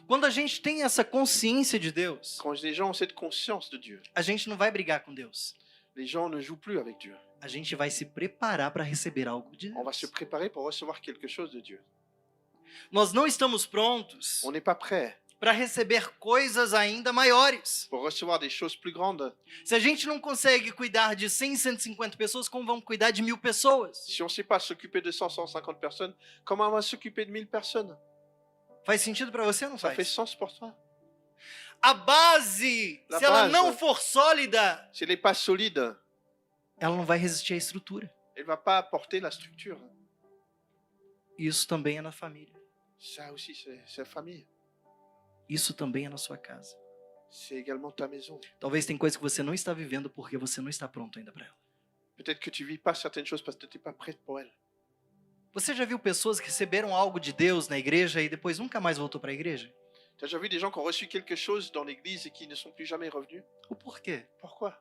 Quando a gente tem essa consciência de Deus, Quand les gens ont cette conscience de Dieu, a gente não vai brigar com Deus. les gens ne jouent plus avec Dieu. A gente vai se preparar para receber algo de On va se Deus. préparer pour recevoir quelque chose de Dieu. Nós não estamos prontos On n'est pas prêt para receber coisas ainda maiores. pour recevoir des choses plus grandes. Se a gente não consegue cuidar de 100, 150 pessoas, como vamos cuidar de 1000 pessoas? Si on ne sait pas s'occuper de 100, 150 personnes, comment on va s'occuper de 1000 personnes? Faz sentido para você ou não Ça fait faz? sens pour toi? A base, La se ela base. não for sólida, Si elle n'est pas solide, ela não vai resistir à estrutura. elle ne va pas apporter la structure. Isso também é na família. Ça aussi, c'est la famille. Isso também é na sua casa. C'est également ta maison. Talvez tem coisa que você não está vivendo porque você não está pronto ainda para ela. Peut-être que tu ne vis pas certaines choses parce que tu n'es pas prête pour elles. Você já viu pessoas que receberam algo de Deus na igreja e depois nunca mais voltou para a igreja? Tu as déjà vu des gens qui ont reçu quelque chose dans l'église et qui ne sont plus jamais revenus? O porquê? Pourquoi?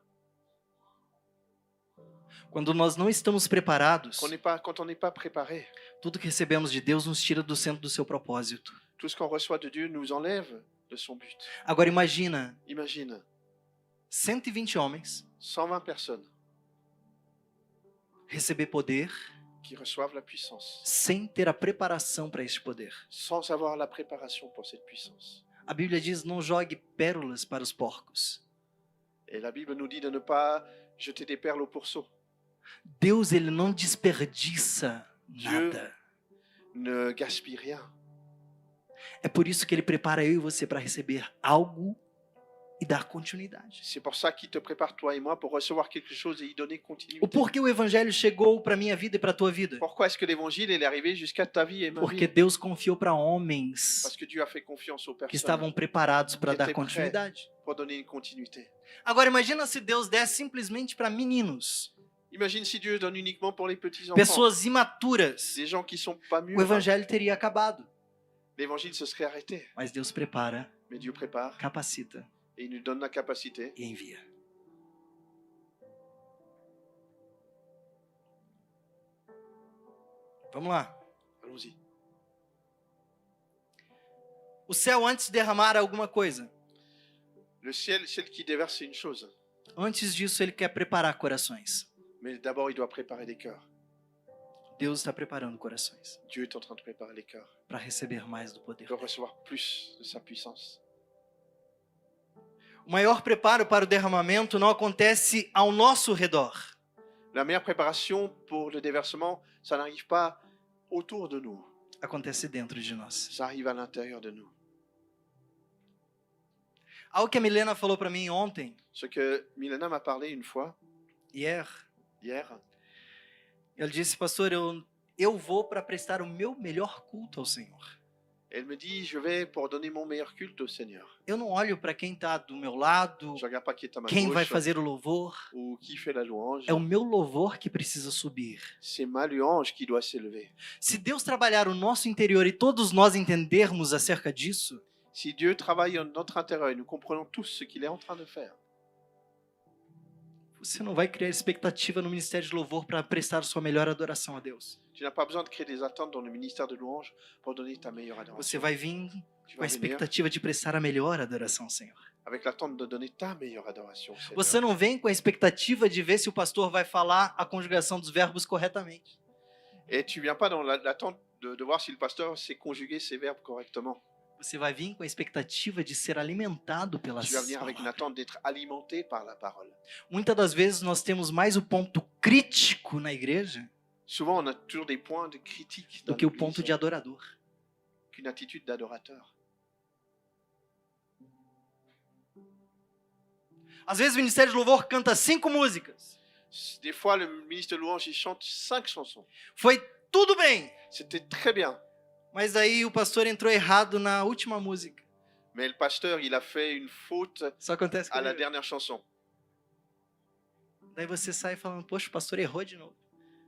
Quando nós não estamos preparados, Quand on n'est pas préparé, tudo que recebemos de Deus nos tira do centro do seu propósito. tout ce qu'on reçoit de Dieu nous enlève de son but. Agora imagina Imagine, 120 homens 120 personnes receber poder qui reçoivent la puissance, sem ter a preparação para este poder. sans avoir la préparation pour cette puissance. A Bíblia diz: não jogue pérolas para os porcos. Et la Bible nous dit de ne pas jeter des perles au pourceau. Deus, ele não desperdiça Dieu nada. ne gaspille rien. É por isso que ele prepara eu e você para receber algo e dar continuidade. C'est pour ça qu'il te prépare toi et moi pour recevoir quelque chose et y donner O continuité. porquê o evangelho chegou para minha vida e para a tua vida? Pourquoi est-ce que l'évangile est arrivé jusqu'à ta vie et ma Porque vie? Deus confiou para homens Parce que Dieu a fait confiance aux que personnes estavam preparados para Que dar tem continuidade. pour donner une continuité. Agora imagina se Deus desse simplesmente para meninos, Imagine si Dieu donne uniquement pour les petits enfants, pessoas imaturas. des gens qui sont pas O mûrs. evangelho teria acabado. L'évangile se serait arrêté. Mas Deus prepara, Mais Dieu prépare capacita et il nous donne la capacité. e envia. Vamos lá. Allons-y. O céu, antes de derramar alguma coisa, Le ciel, c'est qui déverse une chose. antes disso ele quer preparar corações. Mais d'abord, il doit préparer les cœurs. Deus está preparando corações Dieu est en train de préparer les cœurs. para receber mais do poder. Pour recevoir plus de sa puissance. O maior preparo para o derramamento não acontece ao nosso redor. La meilleure préparation pour le déversement, ça n'arrive pas autour de nous. Acontece dentro de nós. Ça arrive à l'intérieur de nous. Algo que a Milena falou para mim ontem, Ce que Milena m'a parlé une fois, hier, hier, ela disse: pastor, eu vou para prestar o meu melhor culto ao Senhor. elle me dit, je vais pour donner mon meilleur culte au Seigneur. Eu não olho para quem está do meu lado, Je regarde pas qui est à ma quem vai gauche fazer o louvor. ou qui fait la louange. É o meu louvor que precisa subir. C'est ma louange qui doit s'élever. Se Deus trabalhar o nosso interior e todos nós entendermos acerca disso, Si Dieu travaille en notre intérieur et nous comprenons tous ce qu'il est en train de faire, você não vai criar expectativa no ministério de louvor para prestar sua melhor adoração a Deus. tu n'as pas besoin de créer des attentes dans le ministère de louange pour donner ta meilleure Você adoration. vai vir Tu com a vas venir expectativa de prestar a melhor adoração ao Senhor. avec l'attente de donner ta meilleure adoration au Seigneur. Você não vem com a expectativa de ver se o pastor vai falar a conjugação dos verbos corretamente. Et tu viens pas dans l'attente de voir si le pasteur sait conjuguer ses verbes correctement. Você vai vir com a expectativa de ser alimentado pela Tu vas venir avec une palavra. attente d'être alimenté par la parole. Muitas das vezes nós temos mais o ponto crítico na igreja Souvent, on a toujours des points de critique do dans que o ponto l'église de adorador. qu'une attitude d'adorateur. Às vezes o ministério de louvor canta 5 músicas. Des fois, le ministre de louange, il chante 5 chansons. Foi tudo bem. C'était très bien. Mas aí o pastor entrou errado na última música. Mais le pasteur, il a fait une faute Isso acontece à la comigo. dernière chanson. Daí você sai falando, poxa, o pastor errou de novo.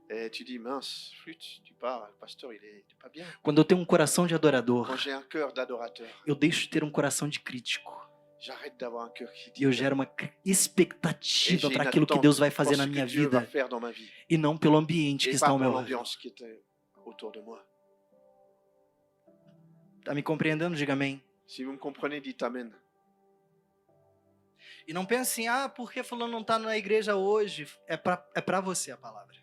Et tu dis, mince, flûte, tu pars, le pasteur, il est pas bien. Quando eu tenho um coração de adorador, Quand j'ai un cœur d'adorateur, eu deixo de ter um coração de crítico. j'arrête d'avoir un cœur critique. E eu gero uma expectativa Et j'ai para une aquilo que attente Deus vai pour fazer ce na que minha Dieu va vida faire dans ma vie. e não pelo ambiente que Et está pas ao pour meu redor. l'ambiance qui est autour de moi. Tá me compreendendo? Diga amém. Si vous me comprenez, dites Amen. E não pense assim, ah, por que fulano não está na igreja hoje? É para você a palavra.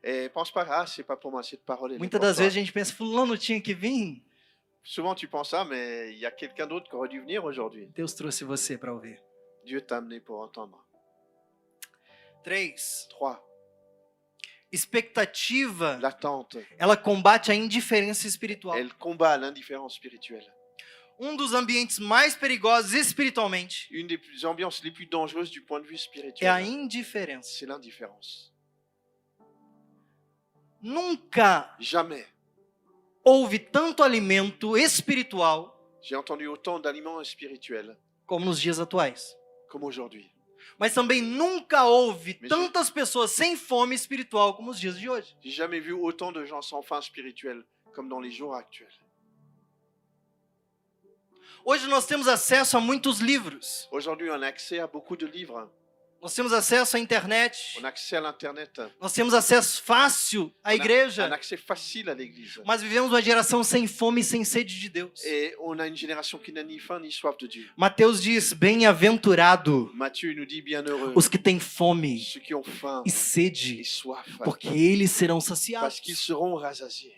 Et pense pas, ah, c'est pas pour moi, cette parole. elle est Muitas pour das toi. vezes a gente pensa, fulano tinha que vir. Souvent tu penses ça, mais il y a quelqu'un d'autre qui aurait dû venir aujourd'hui. Deus trouxe você para ouvir. Dieu t'a amené pour entendre. 3. 3. Expectativa, L'attente. ela combate a indiferença espiritual. Elle combat l'indifférence spirituelle. Um dos ambientes mais perigosos espiritualmente Une des ambiances les plus dangereuses du point de vue é a spirituel, indiferença. c'est l'indifférence. Nunca Jamais houve tanto alimento espiritual j'ai entendu autant d'aliments spirituels como nos dias atuais. comme aujourd'hui. Mas também nunca houve Mas tantas pessoas sem fome espiritual como os dias de hoje. J'ai jamais vu autant de gens sans faim spirituelle comme dans les jours actuels. Hoje nós temos acesso a muitos livros. Aujourd'hui, on a accès à beaucoup de livres. Nós temos acesso à internet. On a accès à l'Internet. Nós temos acesso fácil à On a un igreja. accès facile à l'église. Mas vivemos uma geração sem fome e sem sede de Deus. Et on a une génération qui n'a ni faim ni soif de Dieu. Mateus diz, bem-aventurado Matthieu nous dit bienheureux os que têm fome ceux qui ont faim e et sede, soif, porque eles serão parce saciados. qu'ils seront rassasiés.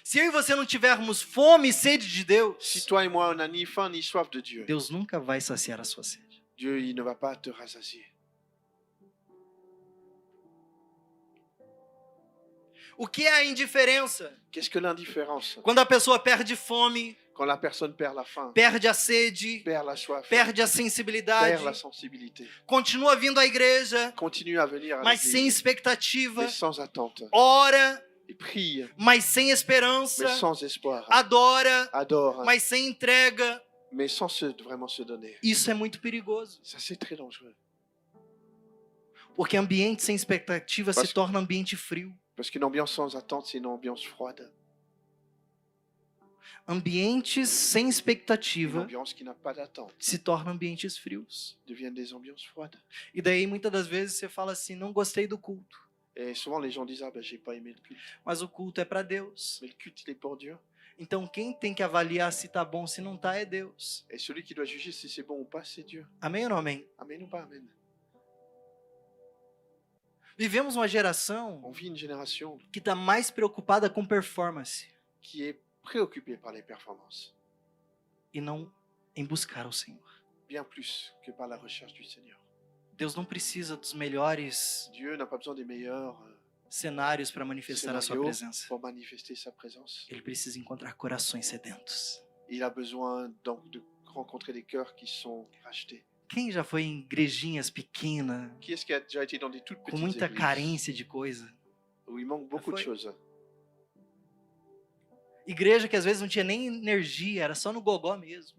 Se eu e você não tivermos fome e sede de Deus, Si toi et moi, on n'a ni faim ni soif de Dieu, Deus nunca vai saciar a sua sede. Dieu, il ne va pas te rassasier. O que é a indiferença? Qu'est-ce que l'indifférence? Quando a pessoa perde fome, Quand la personne perd la faim, perde a sede, perd la soif, perde a sensibilidade, perd la sensibilité, continua vindo à igreja, continue à venir à mas sem l'église, expectativa, mais sans attente, ora, et prie, mas sem mais esperança, sans espoir, adora, adore, mas sem entrega. mais sans vraiment se donner. Isso é muito perigoso, Ça, c'est très dangereux. porque ambiente sem expectativa Mas- se torna ambiente frio. Parce qu'une ambiance sans attente, c'est une ambiance froide. Ambientes sem Une expectativa ambiance qui n'a pas d'attente se tornam ambientes frios. deviennent des ambiances froides. E daí muitas das vezes você fala assim, não gostei do culto, Et souvent, les gens disent, ah ben, j'ai pas aimé le culte. mas o culto é para Deus. Mais le culte, il est pour Dieu. Então quem tem que avaliar se tá bom, se não tá, é Deus. Et celui qui doit juger si c'est bon ou pas, c'est Dieu. Amém ou não amém? Amen ou pas amen? Vivemos uma geração On vit une génération que está mais preocupada com performance qui est préoccupée par les performances, e não em buscar o Senhor. bien plus que par la recherche du Seigneur. Deus não precisa dos melhores Dieu n'a pas besoin des meilleurs cenários para manifestar a sua scénarios presença. pour manifester sa présence. Ele precisa encontrar corações sedentos. Il a besoin donc de rencontrer des cœurs qui sont rachetés. Quem já foi em igrejinhas pequenas, Qui est-ce qui a déjà été dans des toutes com petites muita églises carência de coisa? où il manque beaucoup de foi. choses? Igreja que às vezes não tinha nem energia, era só no gogó mesmo.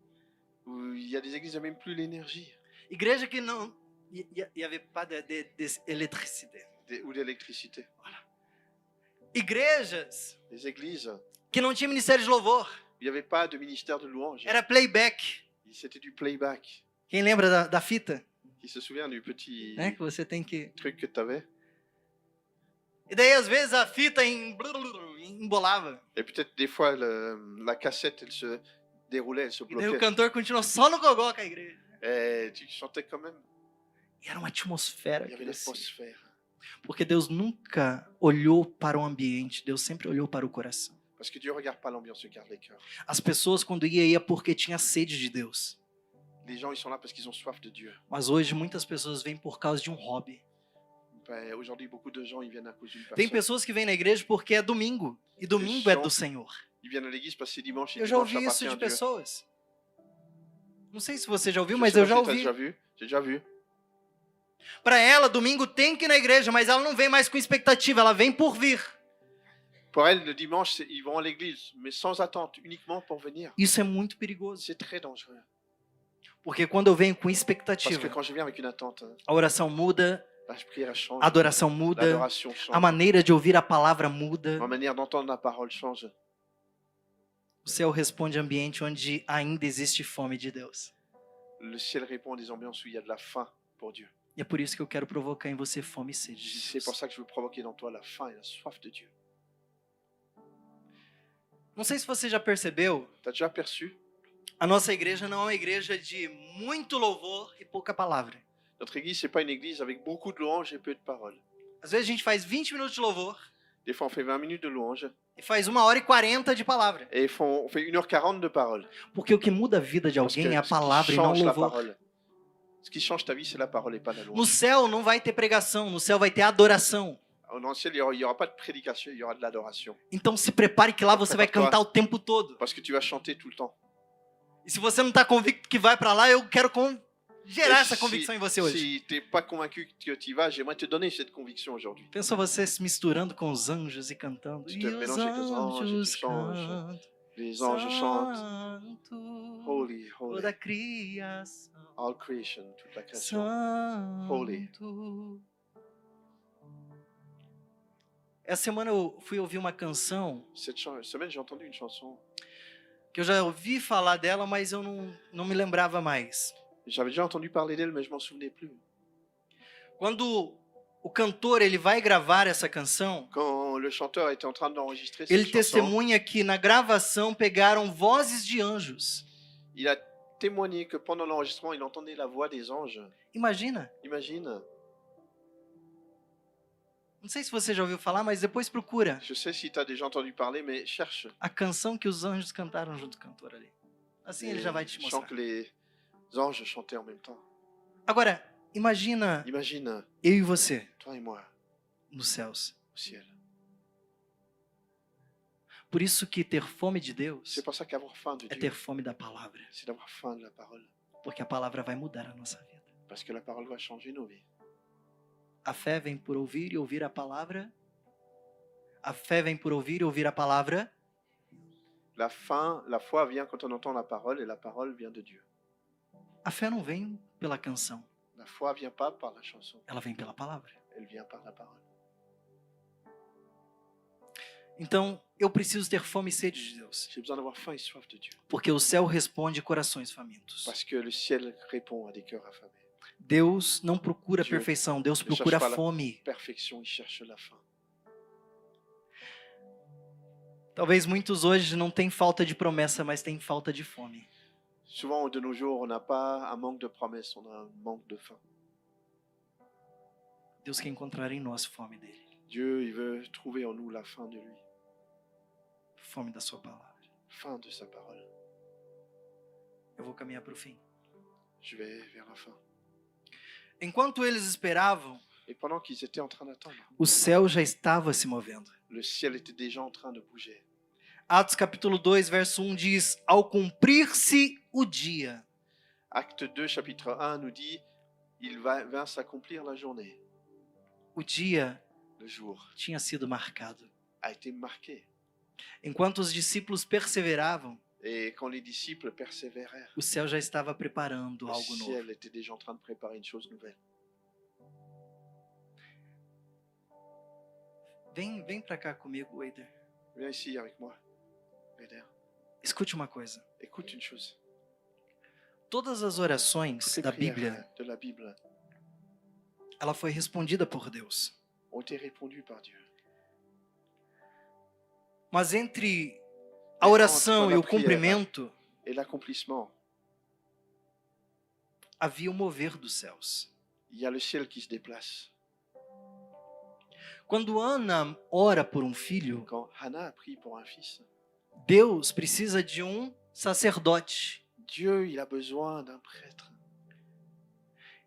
Où il y a des églises qui n'ont même plus l'énergie Igreja que não... Il y avait pas d'électricité. ou d'électricité. Igrejas Des églises où que não tinha ministério de louvor. il n'y avait pas de ministère de louange. Era playback. C'était du playback. Quem lembra da fita? Qui se souvient du petit Né? Que você tem que... truc que tu avais? E daí às vezes a fita embolava. Et peut-être des fois, la cassette, elle se déroulait, elle se E daí o bloquait. cantor continuou só no gogó com a igreja. Et tu chantais quand même. E era uma atmosfera Il y que avait descia. l'atmosphère. Porque Deus nunca olhou para o ambiente, Deus sempre olhou para o coração. Parce que Dieu ne regarde pas l'ambiance, il regarde les cœurs. As pessoas quando ia porque tinha sede de Deus. Les gens, ils sont là parce qu'ils ont soif de Dieu. Mas hoje muitas pessoas vêm por causa de um hobby. Ben, aujourd'hui, beaucoup de gens, ils viennent à cause d'une Tem personne. pessoas que vêm na igreja porque é domingo. E domingo é do Senhor. Ils viennent à l'église parce que c'est dimanche et Eu já dimanche ouvi isso appartient de à Dieu. pessoas. Não sei se você já ouviu, Je mas sais eu pas já si t'as ouvi. déjà vu. J'ai déjà vu. Para ela, domingo tem que ir na igreja, mas ela não vem mais com expectativa, ela vem por vir. Pour elles, le dimanche, ils vont à l'église, mais sans attente, uniquement pour venir. Isso é muito perigoso. C'est très dangereux. Porque quando eu venho com Parce que expectativa, quand je viens avec une attente, a oração muda, la prière change, a adoração muda, l'adoration a change, maneira de ouvir a palavra muda. ma manière d'entendre la parole change. O céu responde ambiente onde ainda existe fome de Deus. Le ciel répond à des ambiances où il y a de la faim pour Dieu. E é por isso que eu quero provocar em você fome e sede de C'est pour Deus. ça que je veux provoquer dans toi la faim et la soif de Dieu. Não sei se você já percebeu, Tu as déjà perçu? a nossa igreja não é uma igreja de muito louvor e pouca palavra. Notre église, c'est pas une église avec beaucoup de louanges et peu de paroles. Às vezes a gente faz 20 minutos de louvor Des fois, on fait 20 minutes de louange e faz 1h40 de palavra. et on fait 1h40 de paroles. Porque o que muda a vida de Parce que alguém é a ce qui palavra e não o change la louvor. parole. Ce qui change ta vie, c'est la parole et pas la No louange. céu não vai ter pregação, no céu vai ter adoração. Dans le ciel, il y aura pas de prédication, il y aura de l'adoration. Então se prepare que lá você vai cantar o tempo todo. Parce que tu vas chanter tout le temps. E se você não está convicto que vai para lá, eu quero gerar Et essa convicção em você hoje. si tu n'es pas convaincu que tu y vas, j'aimerais te donner cette conviction aujourd'hui. Pensa você se misturando com os anjos e cantando. Tu E te os mélanges avec os anjos, anjos tu chantes. cantam. Les anges chantent. Santo, Holy, holy. toda a criação. All creation, toute la création. Santo. Holy. Essa semana eu fui ouvir uma canção Cette semaine, j'ai entendu une chanson. que eu já ouvi falar dela, mas eu não me lembrava mais. J'avais déjà entendu parler d'elle, mais je m'en souvenais plus. Quando o cantor ele vai gravar essa canção, Quand le chanteur était en train d'enregistrer ele cette chanson, testemunha que na gravação pegaram vozes de anjos. il a témoigné que pendant l'enregistrement, il entendait la voix des anges. Imagina. Imagine. Não sei se você já ouviu falar, mas depois procura Je sais si tu as déjà entendu parler, mais cherche. a canção que os anjos cantaram junto com o cantor ali. Assim ele já vai te Chante mostrar. que les anges chantaient en même temps. Agora, imagina Imagine, eu e você toi et moi, nos céus. au ciel. Por isso que ter fome de Deus C'est pour ça qu'avoir faim de é Dieu, ter fome da palavra. c'est d'avoir faim de la parole. Porque a palavra vai mudar a nossa vida. Parce que la parole va changer nos vies. A fé vem por ouvir e ouvir a palavra. A fé vem por ouvir e ouvir a palavra. La foi vient quand on entend la parole et la parole vient de Dieu. A fé não vem pela canção, La foi vient pas par la chanson, ela vem pela palavra. elle vient par la parole. Então, eu preciso ter fome e sede de Deus. J'ai besoin d'avoir faim et soif de Dieu. Porque o céu responde corações famintos. Parce que le ciel répond à des cœurs affamés. Deus não procura Dieu perfeição, Deus ne procura cherche pas fome. Perfection, il cherche la faim. Talvez muitos hoje não têm falta de promessa, mas têm falta de fome. Souvent, de nos jours, on n'a pas un manque de promesses, on a un manque de faim. Deus quer encontrar em nós fome dele, Dieu, il veut trouver en nous la faim de lui, fome da sua palavra. faim de sa parole. Eu vou caminhar para o fim. Je vais vers la fin. Enquanto eles esperavam, Et pendant qu'ils étaient en train d'attendre, o céu já estava se movendo. le ciel était déjà en train de bouger. Atos capítulo 2, verso 1 diz: ao cumprir-se o dia. Acte 2, chapitre 1 nous dit, il vint s'accomplir la journée. O dia Le jour tinha sido marcado. a été marqué. Enquanto os discípulos perseveravam, Et quand les disciples persévérèrent, o céu já estava preparando le algo novo. ciel était déjà en train de préparer une chose nouvelle. Vem para cá comigo, Eider. Viens ici avec moi, Eder. Escute uma coisa. Écoute une chose. Todas as orações Toutes les da prières Bíblia, de la Bible ela foi respondida por Deus. ont été répondues par Dieu. Mas entre a oração e o cumprimento, Et l'accomplissement, havia o mover dos céus. il y a le ciel qui se déplace. Quando Ana ora por um filho, Quand Hannah a prié pour un fils, Deus precisa de um sacerdote. Dieu, il a besoin d'un prêtre.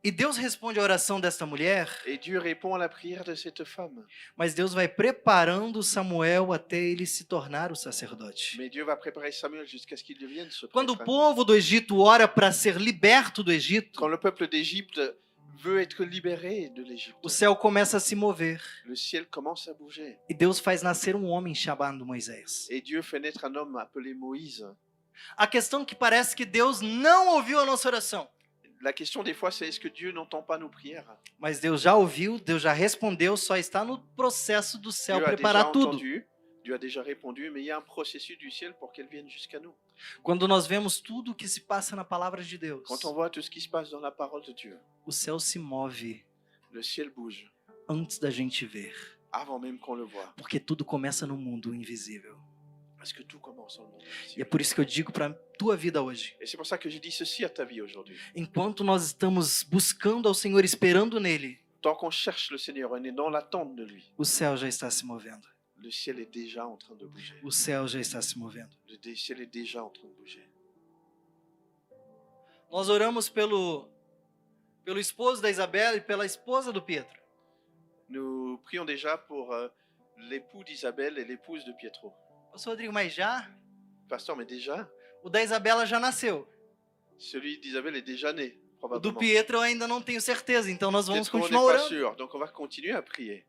E Deus responde a oração desta mulher, Et Dieu répond à la prière de cette femme. mas Deus vai preparando Samuel até ele se tornar o sacerdote. Mais Dieu va préparer Samuel jusqu'à ce qu'il devienne ce Quando o prêtre. povo do Egito ora para ser liberto do Egito, Quand le peuple d'Égypte veut être libéré de l'Égypte. o céu começa a se mover. Le ciel commence à bouger. E Deus faz nascer um homem chamado Moisés. Et Dieu fait naître un homme appelé Moïse. A questão que parece que Deus não ouviu a nossa oração. La question des fois, c'est est-ce que Dieu n'entend pas nos prières? Mas Deus já ouviu, Deus já respondeu, só está no processo do céu Dieu a déjà preparar tudo. entendu, Dieu a déjà répondu, mais il y a un processus du ciel pour qu'elle vienne jusqu'à nous. Quando nós vemos tudo o que se passa na palavra de Deus, Quand on voit tout ce qui se passe dans la parole de Dieu, o céu se move le ciel bouge antes da gente ver. avant même qu'on le voit. Porque tudo começa no mundo invisível. Parce que tout commence dans le monde E é invisible. por isso que eu digo para tua vida hoje. Et c'est pour ça que je dis ceci à ta vie aujourd'hui. Enquanto nós estamos buscando ao Senhor, esperando nele, Tant qu'on cherche le Seigneur, on est dans l'attente de lui. o céu já está se movendo. Le ciel est déjà en train de bouger. O céu já está se movendo. Le ciel est déjà en train de bouger. Nós oramos pelo esposo da Isabela e pela esposa do Pietro. Nous prions déjà pour l'époux d'Isabelle et l'épouse de Pietro. Pastor Rodrigo, mas já? Pasteur, mais déjà, O da Isabela já nasceu. celui d'Isabelle est déjà né, O do probablement. Pietro eu ainda não tenho certeza, então nós vamos Peut-être qu'on n'est continuar pas orando. sûr, donc on va continuer à prier.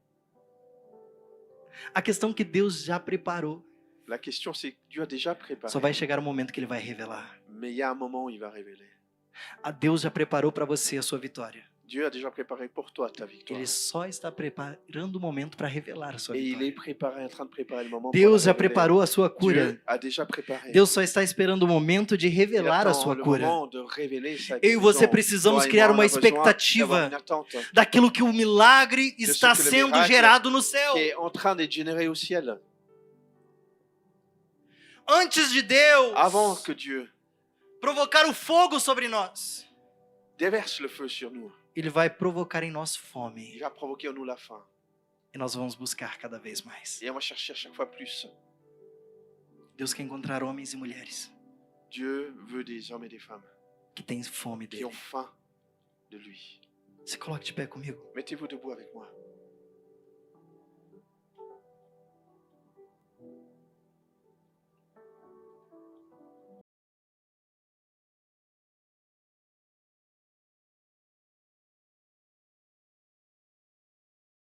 A questão que Deus já preparou. La question, c'est que Dieu a déjà préparé. Só vai chegar o momento que ele vai revelar. Mais il y a un moment où il va révéler. A Deus já preparou para você a sua vitória. Dieu a déjà préparé pour toi ta victoire. Ele só está preparando o momento para revelar a sua Et il est vitória. préparé, en train de préparer le moment Deus pour já la révéler. preparou a sua cura. Dieu a déjà préparé. Deus só está esperando o momento de Il revelar a attend sua le cura. moment de révéler sa Eu e você guérison. precisamos Toi et criar moi, uma on a besoin d'avoir expectativa une attente daquilo que o milagre está que le sendo miracle gerado no céu. qui est en train d'être généré au ciel. Antes de Deus Avant que Dieu provocar o fogo sobre nós, déverse le feu sur nous, ele vai provocar em nós il fome. va provoquer en nous la faim. E nós vamos buscar cada vez mais. Et on va chercher à chaque fois plus. Deus quer encontrar homens e mulheres Dieu veut des hommes et des femmes que têm fome qui dele. ont faim de lui. Se coloque de pé comigo. Mettez-vous debout avec moi.